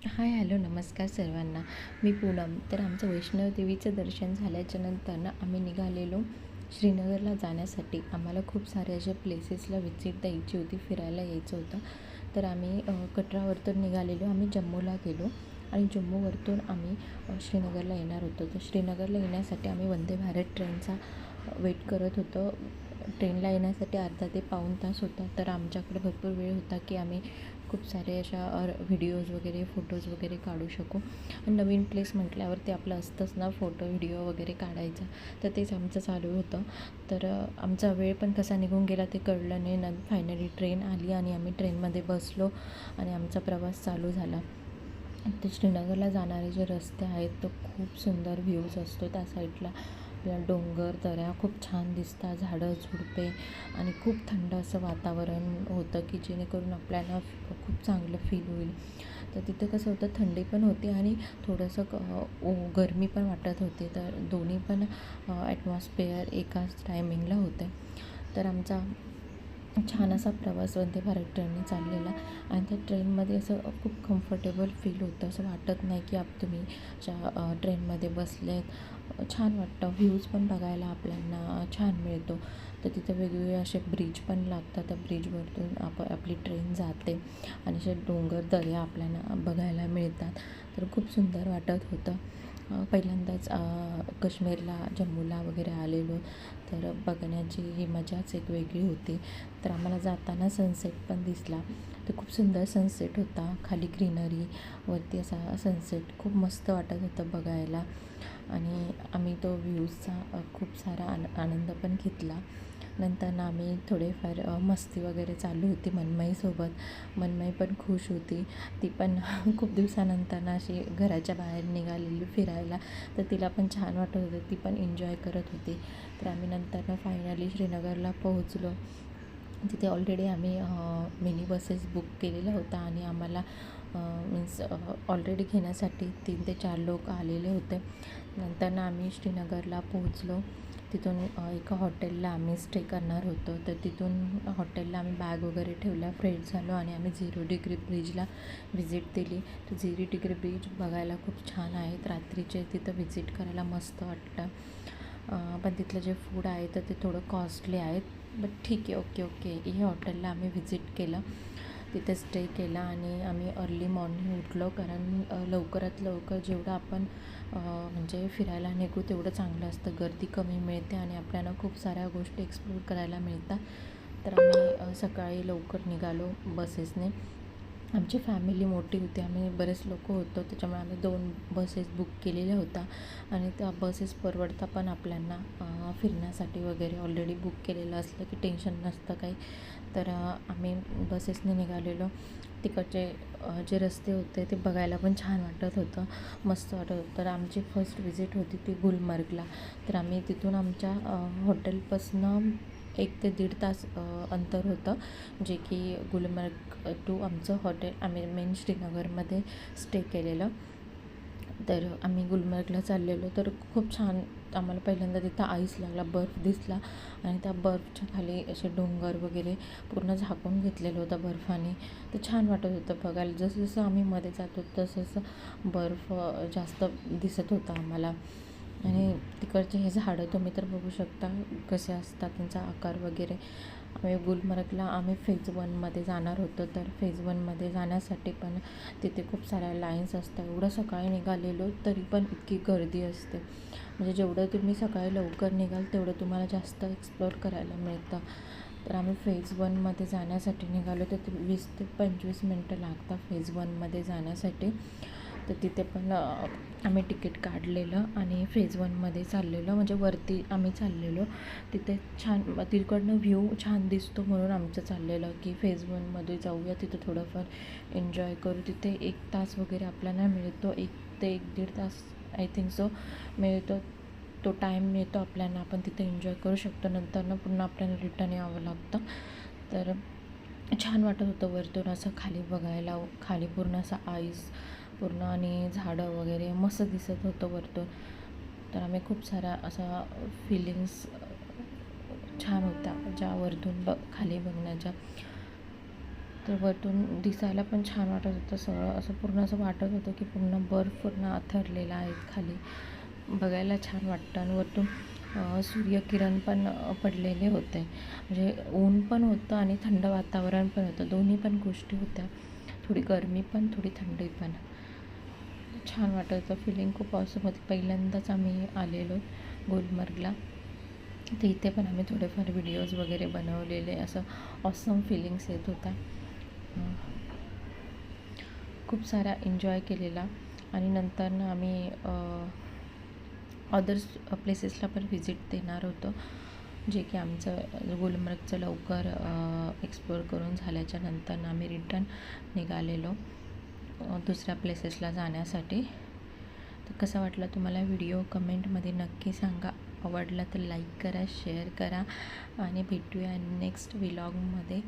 Hi hello नमस्कार सर्वांना. मी पूनम. तर आमचं वैष्णव देवीचं दर्शन झाल्याच्या नंतर आम्ही निघालेलो श्रीनगरला जाण्यासाठी. आम्हाला खूप सारे अशा प्लेसेसला व्हिजिट द्यायची होती, फिरायला यायचं होतं. तर आम्ही कटरावरतून निघालेलो. आम्ही जम्मूला गेलो आणि जम्मूवरतून आम्ही श्रीनगरला येणार होतो. तर श्रीनगरला येण्यासाठी आम्ही वंदे भारत ट्रेनचा वेट करत होतो. ट्रेनला येण्यासाठी अर्धा ते पाऊण तास होता. तर आमच्याकडे भरपूर वेळ होता की आम्ही खूप सारे अशा व्हिडिओज वगैरे फोटोज वगैरे काढू शकू. नवीन प्लेस म्हटल्यावरती आपलं असतंच ना फोटो व्हिडिओ वगैरे काढायचा. तर तेच आमचं चालू होतं. तर आमचा वेळ पण कसा निघून गेला ते कळलं नाही. फायनली ट्रेन आली आणि आम्ही ट्रेनमध्ये बसलो आणि आमचा प्रवास चालू झाला. ते श्रीनगरला जाणारे जे रस्ते आहेत तो खूप सुंदर व्ह्यूज असतो. त्या साईडला आपल्याला डोंगर दऱ्या खूप छान दिसतात, झाडं झुडपे आणि खूप थंड असं वातावरण होतं की जेणेकरून आपल्याला खूप चांगलं फील होईल. तर तिथं कसं होतं, थंडी पण होती आणि थोडंसं गरमी पण वाटत होते. तर दोन्ही पण ॲटमॉस्फिअर एकाच टायमिंगला होते. तर आमचा छान असा प्रवास वंदे भारत ट्रेनने चाललेला आणि त्या ट्रेनमध्ये असं खूप कम्फर्टेबल फील होतं. असं वाटत नाही की तुम्ही अशा ट्रेनमध्ये बसलेत. छान वाटतं. व्ह्यूज पण बघायला आपल्याला छान मिळतो. तर तिथं वेगवेगळे असे ब्रिज पण लागतात. त्या ब्रिजवरतून आपली ट्रेन जाते आणि असे डोंगर दऱ्या आपल्याला बघायला मिळतात. तर खूप सुंदर वाटत होतं. पहिल्यांदाच काश्मीरला जम्मूला वगैरे आलेलो. तर बघण्याची ही मजाच एक वेगळी होती. तर आम्हाला जाताना सनसेट पण दिसला. तर खूप सुंदर सनसेट होता. खाली ग्रीनरी, वरती असा सनसेट खूप मस्त वाटत होतं बघायला आणि आम्ही तो व्ह्यूजचा खूप सारा आनंद पण घेतला. नंतर आम्ही थोडेफार मस्ती वगैरे चालू होती मनमईसोबत. मनमई पण खुश होती. ती पण खूप दिवसानंतर अशी घराच्या बाहेर निघालेली फिरायला. तर तिला पण छान वाटत होतं. ती पण एन्जॉय करत होती. तर आम्ही नंतर फायनली श्रीनगरला पोहोचलो. तिथे ऑलरेडी आम्ही मिनी बसेस बुक केलेल्या होत्या आणि आम्हाला मीन्स ऑलरेडी घेण्यासाठी 3 ते 4 लोक आलेले होते. नंतर आम्ही श्रीनगरला पोहोचलो. तिथून एका हॉटेलला आम्ही स्टे करणार होतो. तर तिथून हॉटेलला आम्ही बॅग वगैरे ठेवल्या, फ्रेश झालो आणि आम्ही 0 डिग्री ब्रिजला व्हिजिट दिली. तर 0 डिग्री ब्रिज बघायला खूप छान आहेत. रात्रीचे तिथं व्हिजिट करायला मस्त वाटतं. पण तिथलं जे फूड आहे तर ते थोडं कॉस्टली आहेत. बट ठीक आहे, ओके. हे हॉटेलला आम्ही व्हिजिट केलं, तिथे स्टे केला आणि आम्ही अर्ली मॉर्निंग उठलो. कारण लवकरात लवकर जेवढं आपण म्हणजे फिरायला निघू तेवढं चांगलं असतं. गर्दी कमी मिळते आणि आपल्याला खूप साऱ्या गोष्टी एक्सप्लोर करायला मिळतात. तर आम्ही सकाळी लवकर निघालो बसेसने. आमची फॅमिली मोठी होती, आम्ही बरेच लोक होतो. त्याच्यामुळे आम्ही 2 बसेस बुक केलेल्या होत्या आणि त्या बसेस परवडता पण आपल्याला फिरण्यासाठी वगैरे. ऑलरेडी बुक केलेलं असलं की टेन्शन नसतं काही. तर आम्ही बसेसने निघालेलो. तिकडचे जे रस्ते होते ते बघायला पण छान वाटत होतं, मस्त वाटत होतं. तर आमची फर्स्ट विजिट होती ती गुलमर्गला. तर आम्ही तिथून आमच्या हॉटेलपासून 1 ते 1.5 तास अंतर होतं, जे की गुलमर्ग टू आमचं हॉटेल आम्ही मेन श्रीनगरमध्ये स्टे केलेलं. तर आम्ही गुलमर्गला चाललेलो. तर खूप छान आम्हाला पहिल्यांदा तिथं आईस लागला, बर्फ दिसला आणि त्या बर्फच्या खाली असे डोंगर वगैरे पूर्ण झाकून घेतलेलं होतं बर्फाने. तर छान वाटत होतं बघायला. जसं जसं आम्ही मध्ये जातो तसं बर्फ जास्त दिसत होता आम्हाला. आणि तिकडचे हे झाडं तुम्ही तर बघू शकता कसे असतात, त्यांचा आकार वगैरे. गुलमर्गला आम्ही फेज 1मध्ये जाणार होतो. तर फेज 1मध्ये जाण्यासाठी पण तिथे खूप साऱ्या लाईन्स असतात. एवढं सकाळी निघालेलो तरी पण इतकी गर्दी असते. म्हणजे जेवढं तुम्ही सकाळी लवकर निघाल तेवढं तुम्हाला जास्त एक्सप्लोर करायला मिळतं. तर आम्ही फेज 1मध्ये जाण्यासाठी निघालो. तर ते 20 ते 25 मिनटं लागतात फेज 1मध्ये जाण्यासाठी. तर तिथे पण आम्ही तिकीट काढलेलं आणि फेज 1मध्ये चाललेलो, म्हणजे वरती आम्ही चाललेलो. तिथे छान तिकडनं व्ह्यू छान दिसतो म्हणून आमचं चाललेलं की फेज 1मध्ये जाऊया, तिथं थोडंफार एन्जॉय करू. तिथे 1 तास वगैरे आपल्याला मिळतो, 1 ते 1.5 तास आय थिंक सो मिळतो. तो टाईम मिळतो आपल्याला, आपण तिथे एन्जॉय करू शकतो. नंतर पुन्हा आपल्याला रिटर्न यावं लागतं. तर छान वाटत होतं वरतून असं खाली बघायला. खाली पूर्ण असं आईस पूर्ण आणि झाडं वगैरे मस्त दिसत होतं वरतून. तर आम्ही खूप साऱ्या असा फिलिंग्स छान होत्या ज्या वरतून खाली बघण्याच्या. तर वरतून दिसायला पण छान वाटत होतं सगळं, असं पूर्ण असं वाटत होतं की पूर्ण बर्फ पूर्ण आथरलेला आहे खाली, बघायला छान वाटतं. आणि वरतून सूर्यकिरण पण पडलेले होते, म्हणजे ऊन पण होतं आणि थंड वातावरण पण होतं, दोन्ही पण गोष्टी होत्या, थोडी गरमी पण थोडी थंडी पण. छान वाटत होतं, फिलिंग खूप ऑसम होती. पहिल्यांदाच आम्ही आलेलो गुलमर्गला, तर इथे पण आम्ही थोडेफार व्हिडिओज वगैरे बनवलेले, असं ऑसम फिलिंग्स येत होता. खूप सारा एन्जॉय केलेला. आणि नंतर ना आम्ही अदर्स प्लेसेसला पण व्हिजिट देणार होतो, जे की आमचं गुलमर्गचं लवकर एक्सप्लोअर करून झाल्याच्या नंतर आम्ही रिटर्न निघालेलो दुसऱ्या प्लेसेसला जाण्यासाठी. तर कसा वाटला तुम्हाला व्हिडिओ कमेंटमध्ये नक्की सांगा. आवडला तर लाईक करा, शेअर करा आणि भेटूया नेक्स्ट व्लॉगमध्ये.